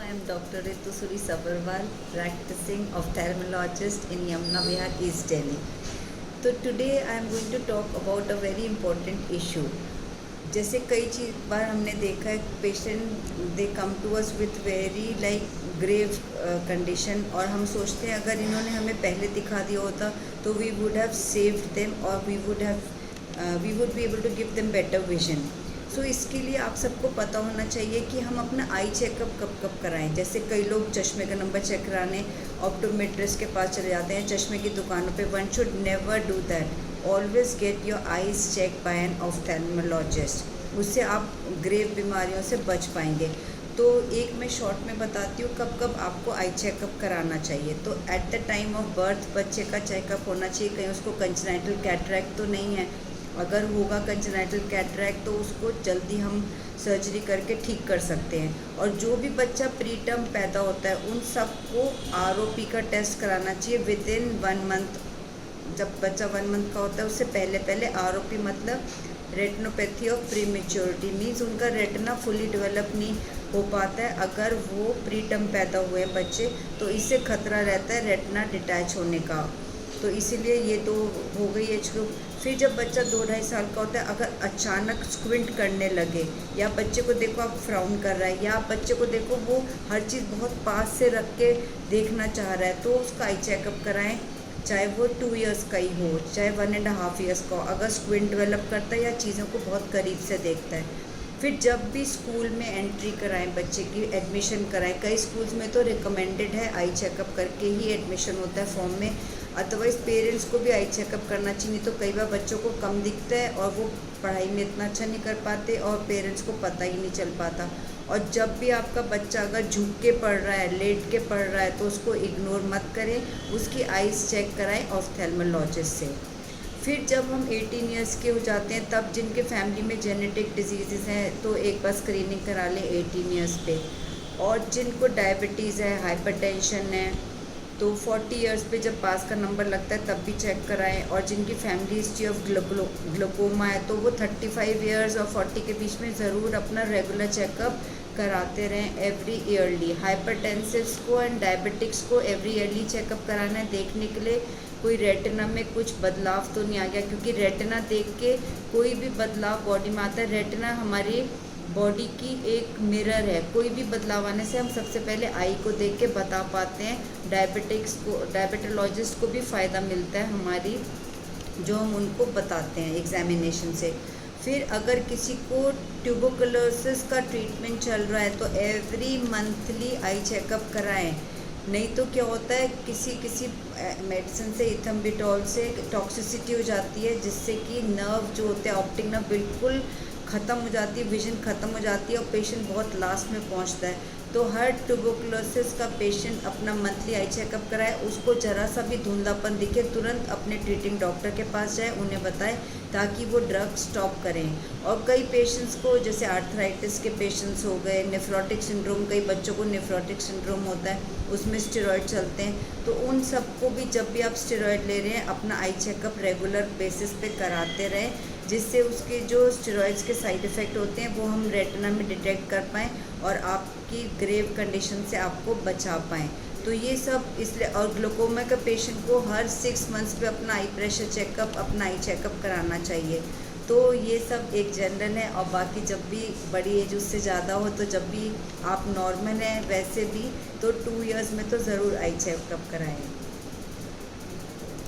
I am Dr. Ritu Suri Sabarwal, practicing ophthalmologist in Yamuna Vihar, East Delhi. तो today I am going to talk about a very important issue. जैसे कई बार हमने देखा है patient they come to us with very like grave condition और हम सोचते हैं अगर इन्होंने हमें पहले दिखा दिया होता तो we would have saved them और we would be able to give them better vision. So इसके लिए आप सबको पता होना चाहिए कि हम अपना आई चेकअप कब कब कराएं. जैसे कई लोग चश्मे का नंबर चेक कराने ऑप्टोमेट्रिस्ट के पास चले जाते हैं, चश्मे की दुकानों पे. One should never do that. Always get your eyes check by an ophthalmologist. उससे आप ग्रेव बीमारियों से बच पाएंगे. तो एक मैं शॉर्ट में बताती हूँ कब कब आपको आई चेकअप कराना चाहिए. तो at the time of birth बच्चे का चेकअप होना चाहिए. कहीं उसको कंजेनाइटल कैटरैक्ट तो नहीं है. अगर होगा कंजेनाइटल कैटरैक्ट तो उसको जल्दी हम सर्जरी करके ठीक कर सकते हैं. और जो भी बच्चा प्री टर्म पैदा होता है उन सबको ROP का टेस्ट कराना चाहिए विद इन 1 मंथ. जब बच्चा 1 मंथ का होता है उससे पहले ROP मतलब रेटिनोपैथी ऑफ प्रीमेच्योरिटी मीन्स उनका रेटिना फुली डेवलप नहीं हो पाता है. अगर वो प्री टर्म पैदा हुए बच्चे तो इससे खतरा रहता है रेटिना डिटैच होने का. तो इसीलिए ये तो हो गई एज ग्रुप. फिर जब बच्चा 2-2.5 साल का होता है अगर अचानक स्क्विंट करने लगे या बच्चे को देखो आप फ्राउन कर रहा है या बच्चे को देखो वो हर चीज़ बहुत पास से रख के देखना चाह रहा है तो उसका आई चेकअप कराएं. चाहे वो 2 इयर्स का ही हो चाहे 1.5 इयर्स का हो. अगर स्क्विंट डेवलप करता है या चीज़ों को बहुत करीब से देखता है. फिर जब भी स्कूल में एंट्री कराएं बच्चे की एडमिशन कराएं. कई स्कूल्स में तो रिकमेंडेड है आई चेकअप करके ही एडमिशन होता है फॉर्म में. अदरवाइज़ पेरेंट्स को भी आई चेकअप करना चाहिए. तो कई बार बच्चों को कम दिखता है और वो पढ़ाई में इतना अच्छा नहीं कर पाते और पेरेंट्स को पता ही नहीं चल पाता. और जब भी आपका बच्चा अगर झुक के पढ़ रहा है लेट के पढ़ रहा है तो उसको इग्नोर मत करें. उसकी आइज़ चेक कराएं ऑफ्थेल्मोलॉजिस्ट से. फिर जब हम 18 इयर्स के हो जाते हैं तब जिनके फैमिली में जेनेटिक डिजीज़ हैं तो एक बार स्क्रीनिंग करा लें 18 इयर्स पे. और जिनको डायबिटीज़ है हाइपरटेंशन है तो 40 इयर्स पे जब पास का नंबर लगता है तब भी चेक कराएं. और जिनकी फैमिली हिस्ट्री ऑफ ग्लूकोमा है तो वो 35 इयर्स और 40 के बीच में ज़रूर अपना रेगुलर चेकअप कराते रहें एवरी ईयरली. हाइपरटेंसिव्स को एंड डायबिटिक्स को एवरी ईयरली चेकअप कराना है देखने के लिए कोई रेटिना में कुछ बदलाव तो नहीं आ गया. क्योंकि रेटिना देख के कोई भी बदलाव बॉडी में आता है. रेटिना हमारी बॉडी की एक मिरर है. कोई भी बदलाव आने से हम सबसे पहले आई को देख के बता पाते हैं. डायबिटोलॉजिस्ट को भी फ़ायदा मिलता है हमारी जो हम उनको बताते हैं एग्जामिनेशन से. फिर अगर किसी को ट्यूबरकुलोसिस का ट्रीटमेंट चल रहा है तो एवरी मंथली आई चेकअप कराएं. नहीं तो क्या होता है किसी मेडिसिन से इथम्बिटॉल से टॉक्सिसिटी हो जाती है जिससे कि नर्व जो होते हैं ऑप्टिक नर्व बिल्कुल ख़त्म हो जाती है, विजन ख़त्म हो जाती है और पेशेंट बहुत लास्ट में पहुंचता है. तो हर ट्यूबरकुलोसिस का पेशेंट अपना मंथली आई चेकअप कराए. उसको ज़रा सा भी धुंधलापन दिखे तुरंत अपने ट्रीटिंग डॉक्टर के पास जाए, उन्हें बताए ताकि वो ड्रग स्टॉप करें. और कई पेशेंट्स को जैसे आर्थराइटिस के पेशेंट्स हो गए, नेफ्रोटिक सिंड्रोम, कई बच्चों को नेफ्रोटिक सिंड्रोम होता है उसमें स्टेरॉयड चलते हैं. तो उन सबको भी जब भी आप स्टेरॉयड ले रहे हैं अपना आई चेकअप रेगुलर बेसिस पे कराते रहें जिससे उसके जो स्टेरॉइड्स के साइड इफ़ेक्ट होते हैं वो हम रेटिना में डिटेक्ट कर पाएँ और आपकी ग्रेव कंडीशन से आपको बचा पाएँ. तो ये सब इसलिए. और ग्लूकोमा का पेशेंट को हर 6 मंथ्स पे अपना आई प्रेशर चेकअप अपना आई चेकअप कराना चाहिए. तो ये सब एक जनरल है. और बाकी जब भी बड़ी एज उससे ज़्यादा हो तो जब भी आप नॉर्मल हैं वैसे भी तो 2 इयर्स में तो ज़रूर आई चेकअप कराएं.